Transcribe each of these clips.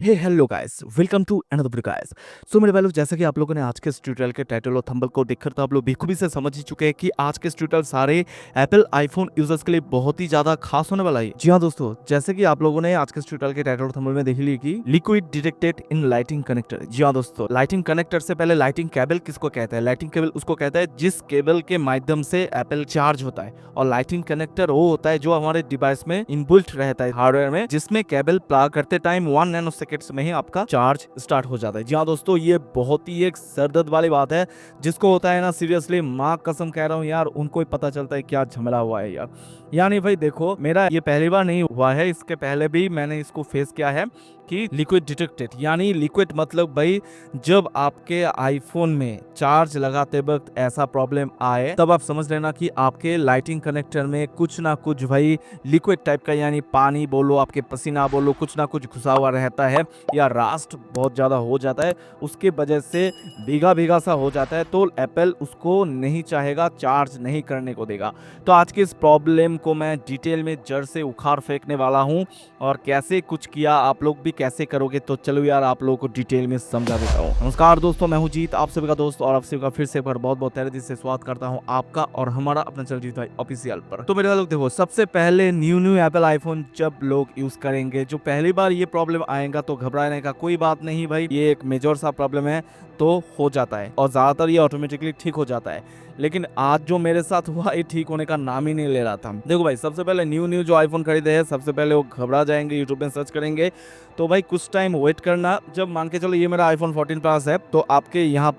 Hey hello guys, welcome to another video guys. So मेरे भाई, जैसा कि आप लोगों ने आज के इस ट्यूटोरियल के टाइटल और थंबनेल को देखकर तो आप लोग बेखूबी से समझ ही चुके हैं कि आज के इस ट्यूटोरियल सारे एप्पल आईफोन यूजर्स के लिए बहुत ही ज्यादा खास होने वाला है। जी हाँ दोस्तों, जैसे कि आप लोगों ने आज के इस ट्यूटोरियल के टाइटल और थंबनेल में देख ली कि liquid detected in lightning connector. जी हाँ दोस्तों, लाइटिंग कनेक्टर से पहले लाइटिंग केबल किसको कहता है? लाइटिंग केबल उसको कहता है जिस केबल के माध्यम से एप्पल चार्ज होता है, और लाइटिंग कनेक्टर वो होता है जो हमारे डिवाइस में इनबिल्ट रहता है हार्डवेयर में, जिसमें केबल प्लग करते टाइम 1 नैनो सेकेंड्स में ही आपका चार्ज स्टार्ट हो जाता है। जी हाँ दोस्तों, ये बहुत ही एक सरदर्द वाली बात है। जिसको होता है ना, सीरियसली माँ कसम कह रहा हूँ यार, उनको ही पता चलता है क्या झमेला हुआ है यार। यानी भाई देखो, मेरा ये पहली बार नहीं हुआ है, इसके पहले भी मैंने इसको फेस किया है कि लिक्विड डिटेक्टेड, यानी लिक्विड मतलब भाई जब आपके आईफोन में चार्ज लगाते वक्त ऐसा प्रॉब्लम आए, तब आप समझ लेना कि आपके लाइटिंग कनेक्टर में कुछ ना कुछ भाई लिक्विड टाइप का, यानी पानी बोलो, आपके पसीना बोलो, कुछ ना कुछ घुसा हुआ रहता है, या रास्ट बहुत ज़्यादा हो जाता है, उसके वजह से भीगा भीगा सा हो जाता है, तो एप्पल उसको नहीं चाहेगा, चार्ज नहीं करने को देगा। तो आज के इस प्रॉब्लम को मैं डिटेल में जड़ से उखाड़ फेंकने वाला हूँ, और कैसे कुछ किया, आप लोग भी कैसे करोगे, तो चलो यार आप लोगों को डिटेल में समझा देता हूँ। नमस्कार दोस्तों, मैं हूँ जीत, आप सभी का दोस्त, और आप सभी का फिर से एक बार बहुत बहुत तहे दिल से स्वागत करता हूँ आपका और हमारा अपना चैनल जीत भाई ऑफिशियल पर। तो मेरे लोग देखो, सबसे पहले न्यू एप्पल आईफोन जब लोग यूज करेंगे, जो पहली बार ये प्रॉब्लम आएगा, तो घबराने का कोई बात नहीं भाई, ये एक मेजर सा प्रॉब्लम है, तो हो जाता है, और ज्यादातर ये ऑटोमेटिकली ठीक हो जाता है। लेकिन आज जो मेरे साथ हुआ, ये ठीक होने का नाम ही नहीं ले रहा था। देखो भाई, सबसे पहले न्यू जो आईफोन खरीदे हैं, सबसे पहले वो घबरा जाएंगे, यूट्यूब में सर्च करेंगे, तो भाई कुछ टाइम वेट करना। जब मान के चलो ये मेरा आईफोन 14 प्लस है, तो आपके यहाँ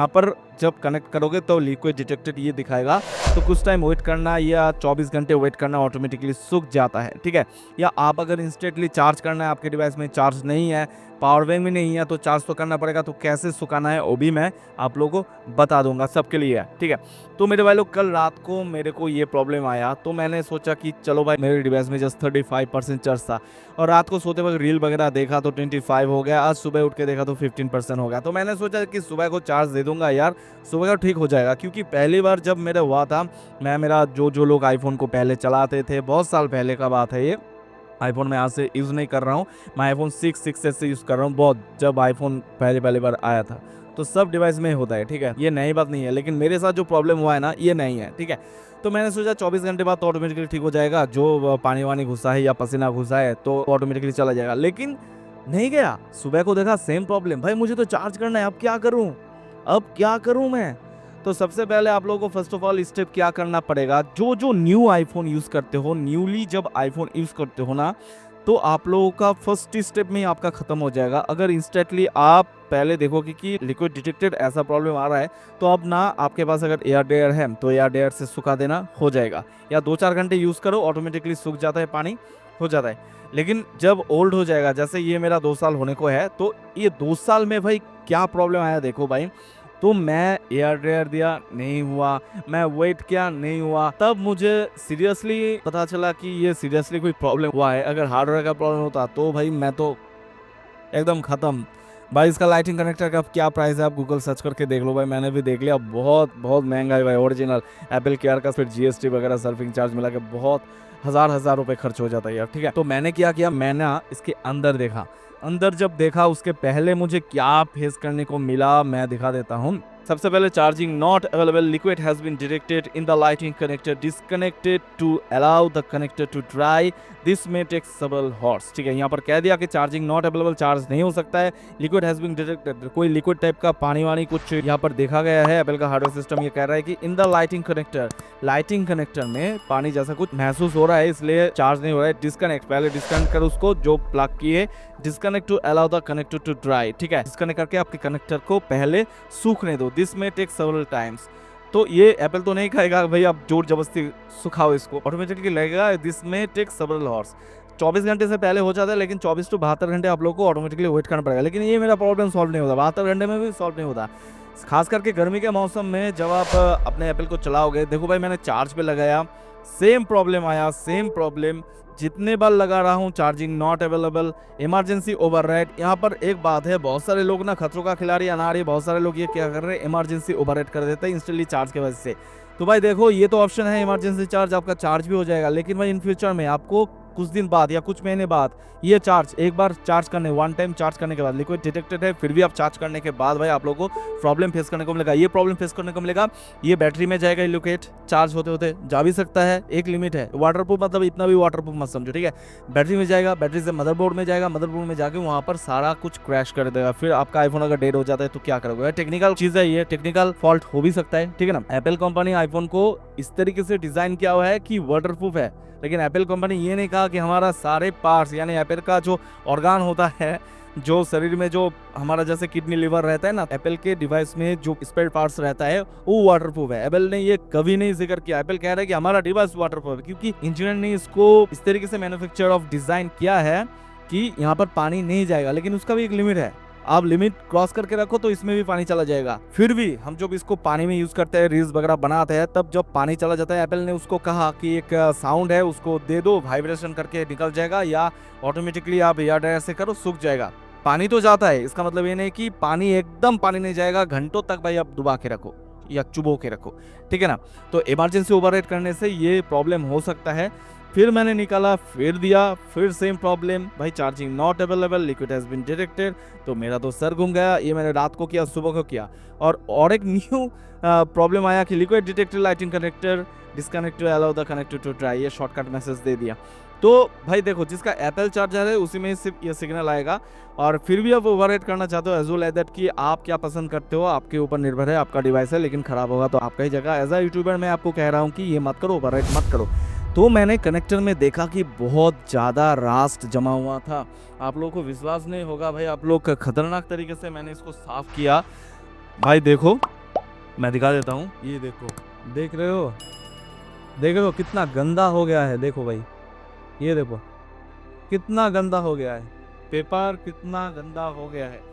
पर जब कनेक्ट करोगे तो लिक्विड डिटेक्टेड ये दिखाएगा, तो कुछ टाइम वेट करना, या 24 घंटे वेट करना, ऑटोमेटिकली सूख जाता है, ठीक है। या आप अगर इंस्टेंटली चार्ज करना है, आपके डिवाइस में चार्ज नहीं है, पावर बैंक भी नहीं है, तो चार्ज तो करना पड़ेगा, तो कैसे सुखाना है वो भी मैं आप लोगों को बता दूंगा, सबके लिए है, ठीक है। तो मेरे भाई लोग, कल रात को मेरे को ये प्रॉब्लम आया, तो मैंने सोचा कि चलो भाई, मेरे डिवाइस में जस्ट 35% चार्ज था, और रात को सोते वक्त रील वगैरह देखा तो 25 हो गया, आज सुबह उठ के देखा तो 15% हो गया। तो मैंने सोचा कि सुबह को चार्ज दे दूंगा यार, सुबह का ठीक हो जाएगा, क्योंकि पहली बार जब मेरा हुआ था, मेरा जो लोग आईफोन को पहले चलाते थे, बहुत साल पहले का बात है ये, आईफोन मैं आज से यूज़ नहीं कर रहा हूँ, मैं आईफोन 6 से यूज़ कर रहा हूँ, बहुत जब आईफोन पहली बार आया था, तो सब डिवाइस में होता है, ठीक है, ये नई बात नहीं है। लेकिन मेरे साथ जो प्रॉब्लम हुआ है ना, ये नहीं है, ठीक है। तो मैंने सोचा 24 घंटे बाद तो ऑटोमेटिकली ठीक हो जाएगा, जो पानी वानी घुसा है या पसीना घुसा है तो ऑटोमेटिकली चला जाएगा, लेकिन नहीं गया। सुबह को देखा सेम प्रॉब्लम, भाई मुझे तो चार्ज करना है, अब क्या करूं मैं? तो सबसे पहले आप लोगों को फर्स्ट ऑफ ऑल स्टेप क्या करना पड़ेगा, जो न्यू आईफोन यूज करते हो, न्यूली जब आईफोन यूज करते हो ना, तो आप लोगों का फर्स्ट स्टेप में ही आपका खत्म हो जाएगा। अगर इंस्टेंटली आप पहले देखोगे कि लिक्विड डिटेक्टेड ऐसा प्रॉब्लम आ रहा है, तो अब ना आपके पास अगर एयर ड्रायर है, तो एयर ड्रायर से सुखा देना हो जाएगा, या 2-4 घंटे यूज करो, ऑटोमेटिकली सूख जाता है, पानी हो जाता है। लेकिन जब ओल्ड हो जाएगा, जैसे ये मेरा 2 साल होने को है, तो ये 2 साल में भाई क्या प्रॉब्लम आया देखो भाई। तो मैं एयर ड्रायर दिया, नहीं हुआ, मैं वेट किया, नहीं हुआ, तब मुझे सीरियसली पता चला कि ये सीरियसली कोई प्रॉब्लम हुआ है। अगर हार्डवेयर का प्रॉब्लम होता तो भाई मैं तो एकदम खत्म। भाई इसका लाइटिंग कनेक्टर का क्या प्राइस है, आप गूगल सर्च करके देख लो भाई, मैंने भी देख लिया, बहुत बहुत महंगा है भाई, ओरिजिनल एप्पल केयर का, फिर जीएसटी वगैरह सर्विंग चार्ज मिला के बहुत हजार रुपए खर्च हो जाता है यार, ठीक है। तो मैंने क्या किया, मैंने इसके अंदर देखा, अंदर जब देखा, उसके पहले मुझे क्या फेस करने को मिला मैं दिखा देता हूँ। सबसे पहले, charging not available, liquid has been detected in the lightning connector, disconnected to allow the connector to dry, this may take several hours, ठीक है। यहाँ पर कह दिया कि चार्जिंग नॉट अवेलेबल, चार्ज नहीं हो सकता है, लिक्विड हैज बीन डिटेक्टेड, कोई लिक्विड टाइप का पानी वानी कुछ यहाँ पर देखा गया है। एप्पल का हार्डवेयर सिस्टम ये कह रहा है कि इन द लाइटिंग कनेक्टर में पानी जैसा कुछ महसूस हो रहा है, इसलिए चार्ज नहीं हो रहा है, डिस्कनेक्ट, पहले डिस्कनेक्ट कर उसको, जो प्लग किए, disconnect to allow the connector to dry, ठीक है। डिस्कनेक्ट करके आपके कनेक्टर को पहले सूखने दो, this may take several times. तो ये एप्पल तो नहीं कहेगा भाई आप जोर जबरदस्ती सुखाओ इसको, ऑटोमेटिकली लगेगा this may take several horse. 24 घंटे से पहले हो जाता है, लेकिन 24 से 72 घंटे आप लोग को ऑटोमेटिकली वेट करना पड़ेगा। लेकिन ये मेरा प्रॉब्लम सॉल्व नहीं होता, 72 घंटे में भी सॉल्व नहीं होता, खास करके गर्मी के मौसम में जब आप अपने एप्पल को चलाओगे। देखो भाई, मैंने चार्ज पे लगाया, सेम प्रॉब्लम आया, सेम प्रॉब्लम, जितने बार लगा रहा हूँ, charging not available, emergency override. यहाँ पर एक बात है, बहुत सारे लोग ना खतरों का खिलाड़ी अनाड़ी, बहुत सारे लोग ये क्या कर रहे हैं, इमरजेंसी ओवरराइड कर देते हैं इंस्टेंटली चार्ज की वजह से। तो भाई देखो, ये तो ऑप्शन है इमरजेंसी चार्ज, आपका चार्ज भी हो जाएगा, लेकिन भाई इन फ्यूचर में आपको कुछ दिन बाद या कुछ महीने बाद ये चार्ज एक बार चार्ज करने, वन टाइम चार्ज करने के बाद लिक्विड डिटेक्टेड है, फिर भी आप चार्ज करने के बाद भाई आप लोगों को प्रॉब्लम फेस करने को मिलेगा। ये प्रॉब्लम फेस करने को मिलेगा, ये बैटरी में जाएगा, लिक्विड चार्ज होते होते जा भी सकता है, एक लिमिट है। वाटरप्रूफ मतलब इतना भी वाटरप्रूफ मत समझो, ठीक है। बैटरी में जाएगा, बैटरी से मदरबोर्ड में जाएगा, मदरबोर्ड में जाके वहाँ पर सारा कुछ क्रैश कर देगा। फिर आपका आईफोन अगर डेड हो जाता है तो क्या करोगे? टेक्निकल चीज है, ये टेक्निकल फॉल्ट हो भी सकता है, ठीक है ना। एप्पल कंपनी आईफोन को इस तरीके से डिजाइन किया हुआ है कि वाटरप्रूफ है, लेकिन एप्पल कंपनी ये नहीं कहा कि हमारा सारे पार्ट्स यानी एप्पल का जो ऑर्गन होता है, जो शरीर में जो हमारा जैसे किडनी लिवर रहता है ना, एप्पल के डिवाइस में जो स्पेयर पार्ट्स रहता है वो वाटरप्रूफ है। एप्पल ने ये कभी नहीं जिक्र किया। एप्पल कह रहा है कि हमारा डिवाइस वाटरप्रूफ है, क्योंकि इंजीनियर ने इसको इस तरीके से मैन्युफैक्चर ऑफ डिजाइन किया है कि यहाँ पर पानी नहीं जाएगा, लेकिन उसका भी एक लिमिट है। आप लिमिट क्रॉस करके रखो तो इसमें भी पानी चला जाएगा। फिर भी हम जब इसको पानी में यूज करते हैं, रील्स वगैरह बनाते हैं, तब जब पानी चला जाता है, एप्पल ने उसको कहा कि एक साउंड है उसको दे दो, वाइब्रेशन करके निकल जाएगा, या ऑटोमेटिकली आप एयर ड्रायर से करो, सूख जाएगा। पानी तो जाता है, इसका मतलब ये नहीं कि पानी एकदम पानी नहीं जाएगा, घंटों तक भाई आप डुबा के रखो या चुबो के रखो, ठीक है ना। तो इमरजेंसी ओवरराइड करने से ये प्रॉब्लम हो सकता है। फिर मैंने निकाला, फिर दिया, फिर सेम प्रॉब्लम, भाई charging not available, liquid has been detected. तो मेरा तो सर घूम गया। ये मैंने रात को किया, सुबह को किया, और एक न्यू प्रॉब्लम आया कि liquid detected lightning connector disconnect to allow the connector to dry, ये शॉर्टकट मैसेज दे दिया। तो भाई देखो, जिसका एप्पल चार्जर है उसी में सिर्फ ये सिग्नल आएगा, और फिर भी आप ओवरराइड करना चाहते हो एज वेल एज दैट कि आप क्या पसंद करते हो, आपके ऊपर निर्भर है, आपका डिवाइस है, लेकिन खराब होगा तो आपका ही जगह। एज अ यूट्यूबर मैं आपको कह रहा हूँ कि ये मत करो, ओवरराइड मत करो। तो मैंने कनेक्टर में देखा कि बहुत ज़्यादा रास्ट जमा हुआ था। आप लोगों को विश्वास नहीं होगा भाई, आप लोग खतरनाक तरीके से मैंने इसको साफ किया। भाई देखो, मैं दिखा देता हूँ, ये देखो, देख रहे हो, देख रहे हो कितना गंदा हो गया है। देखो भाई, ये देखो कितना गंदा हो गया है, पेपर कितना गंदा हो गया है।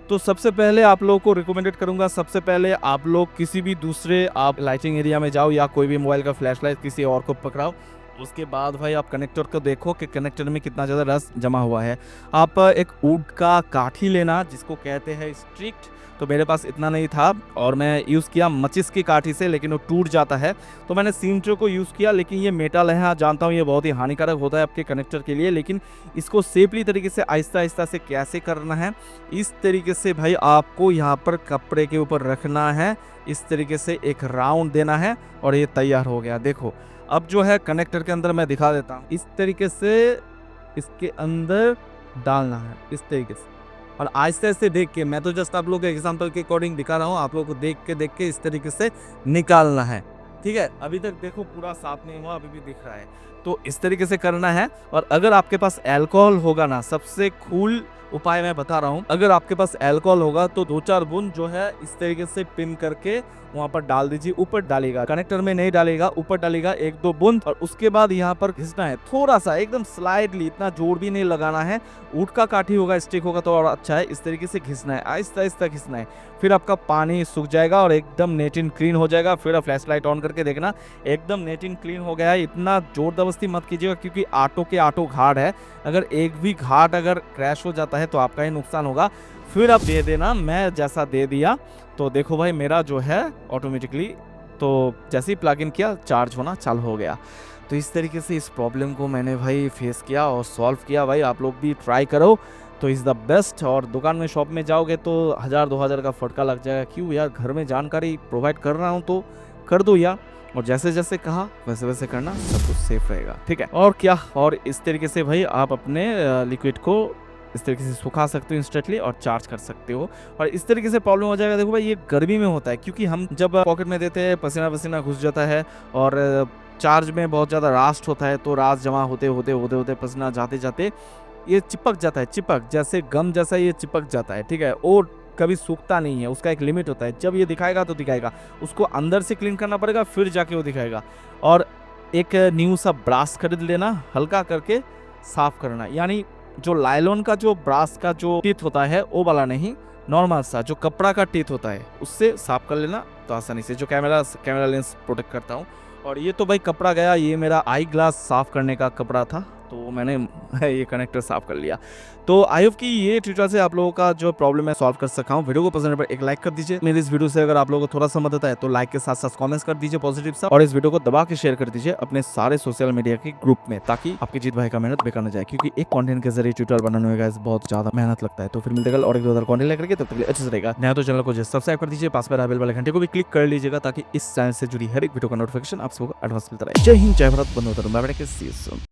तो सबसे पहले आप लोगों को रिकमेंडेड करूंगा, सबसे पहले आप लोग किसी भी दूसरे आप लाइटिंग एरिया में जाओ, या कोई भी मोबाइल का फ्लैश लाइट किसी और को पकड़ाओ। उसके बाद भाई आप कनेक्टर को देखो कि कनेक्टर में कितना ज़्यादा रस जमा हुआ है। आप एक वुड का काठी लेना, जिसको कहते हैं स्ट्रिक्ट। तो मेरे पास इतना नहीं था, और मैं यूज़ किया मचिस की काठी से, लेकिन वो टूट जाता है, तो मैंने सीमट्रो को यूज़ किया। लेकिन ये मेटल है, हाँ जानता हूँ ये बहुत ही हानिकारक होता है आपके कनेक्टर के लिए, लेकिन इसको सेफली तरीके से आहिस्ता आहिस्ता से कैसे करना है, इस तरीके से भाई आपको यहाँ पर कपड़े के ऊपर रखना है, इस तरीके से एक राउंड देना है, और ये तैयार हो गया। देखो अब जो है कनेक्टर के अंदर मैं दिखा देता हूँ, इस तरीके से इसके अंदर डालना है, इस तरीके से, और आहिस्ते आहिस्ते देख के, मैं तो जस्ट आप लोगों के एग्जांपल के अकॉर्डिंग दिखा रहा हूँ, आप लोगों को देख के इस तरीके से निकालना है, ठीक है। अभी तक देखो पूरा साफ नहीं हुआ, अभी भी दिख रहा है, तो इस तरीके से करना है। और अगर आपके पास अल्कोहल होगा ना, सबसे कूल उपाय मैं बता रहा हूँ, अगर आपके पास अल्कोहल होगा तो 2-4 बूंद जो है इस तरीके से पिन करके वहां पर डाल दीजिए। ऊपर डालेगा, कनेक्टर में नहीं डालेगा, ऊपर डालेगा 1-2 बूंद, और उसके बाद यहाँ पर घिसना है थोड़ा सा, एकदम स्लाइडली, इतना जोर भी नहीं लगाना है। ऊँट का काठी होगा, स्टिक होगा तो और अच्छा है। इस तरीके से घिसना है, आहिस्ता आहिस्ता घिसना है, फिर आपका पानी सूख जाएगा और एकदम नेट एंड क्लीन हो जाएगा। फिर आप फ्लैश लाइट ऑन करके देखना, एकदम नेट एंड क्लीन हो गया है। इतना जोर जबरदस्ती मत कीजिएगा, क्योंकि आटो के आटो घाट है, अगर एक भी घाट अगर क्रैश हो जाता है तो आपका ही नुकसान होगा। फिर आप दे देना, मैं जैसा दे दिया। तो देखो भाई, मेरा जो है ऑटोमेटिकली, तो जैसे ही प्लग इन किया चार्ज होना चालू हो गया। तो इस तरीके से इस प्रॉब्लम को मैंने भाई फेस किया और सॉल्व किया। भाई आप लोग भी ट्राई करो तो इज़ द बेस्ट। और दुकान में शॉप में जाओगे तो 1000-2000 का फटका लग जाएगा। क्यों यार, घर में जानकारी प्रोवाइड कर रहा हूँ तो कर दो यार, और जैसे जैसे कहा वैसे वैसे करना, सब कुछ सेफ रहेगा, ठीक है। और क्या, और इस तरीके से भाई आप अपने लिक्विड को इस तरीके से सुखा सकते हो इंस्टेंटली, और चार्ज कर सकते हो। और इस तरीके से प्रॉब्लम हो जाएगा। देखो भाई, ये गर्मी में होता है, क्योंकि हम जब पॉकेट में देते हैं पसीना पसीना घुस जाता है, और चार्ज में बहुत ज़्यादा रास्ट होता है, तो रास्ट जमा होते होते होते होते पसीना जाते जाते ये चिपक जाता है, चिपक जैसे गम जैसा ये चिपक जाता है, ठीक है। और कभी सूखता नहीं है, उसका एक लिमिट होता है। जब ये दिखाएगा तो दिखाएगा, उसको अंदर से क्लीन करना पड़ेगा, फिर जाके वो दिखाएगा। और एक न्यू सा ब्रश खरीद लेना, हल्का करके साफ करना, यानी जो लाइलॉन का जो ब्रश का जो टीथ होता है वो वाला नहीं, नॉर्मल सा जो कपड़ा का टीथ होता है उससे साफ कर लेना, तो आसानी से। जो कैमरा लेंस प्रोटेक्ट करता हूँ। और ये तो भाई कपड़ा गया, ये मेरा आई ग्लास साफ करने का कपड़ा था, तो मैंने ये कनेक्टर साफ कर लिया। तो आई होप कि ये ट्यूटोरियल से आप लोगों का जो प्रॉब्लम है सॉल्व कर सका हूँ। वीडियो को पसंद आने पर एक लाइक कर दीजिए। मेरी इस वीडियो से अगर आप लोगों को थोड़ा सा मदद आए तो लाइक के साथ साथ कमेंट्स कर दीजिए पॉजिटिव सा, और इस वीडियो को दबा के शेयर कर दीजिए अपने सारे सोशल मीडिया के ग्रुप में, ताकि आपके जीत भाई का मेहनत बेकार न जाए, क्योंकि एक कंटेंट के जरिए ट्यूटोरियल बनाने में गाइस बहुत ज्यादा मेहनत लगता है। तो फिर मिलते कल और एक दो कंटेंट लेकर के, तब तक के लिए अच्छे से रहेगा। नया तो चैनल को जस्ट सब्सक्राइब कर दीजिए, पास में बेल वाले घंटे को भी क्लिक कर लीजिएगा, ताकि इस चैनल से जुड़ी हर एक वीडियो का नोटिफिकेशन आप सबको एडवांस मिलता रहे। जय हिंद, जय भारत, बंदे मातरम, bye bye, see you soon.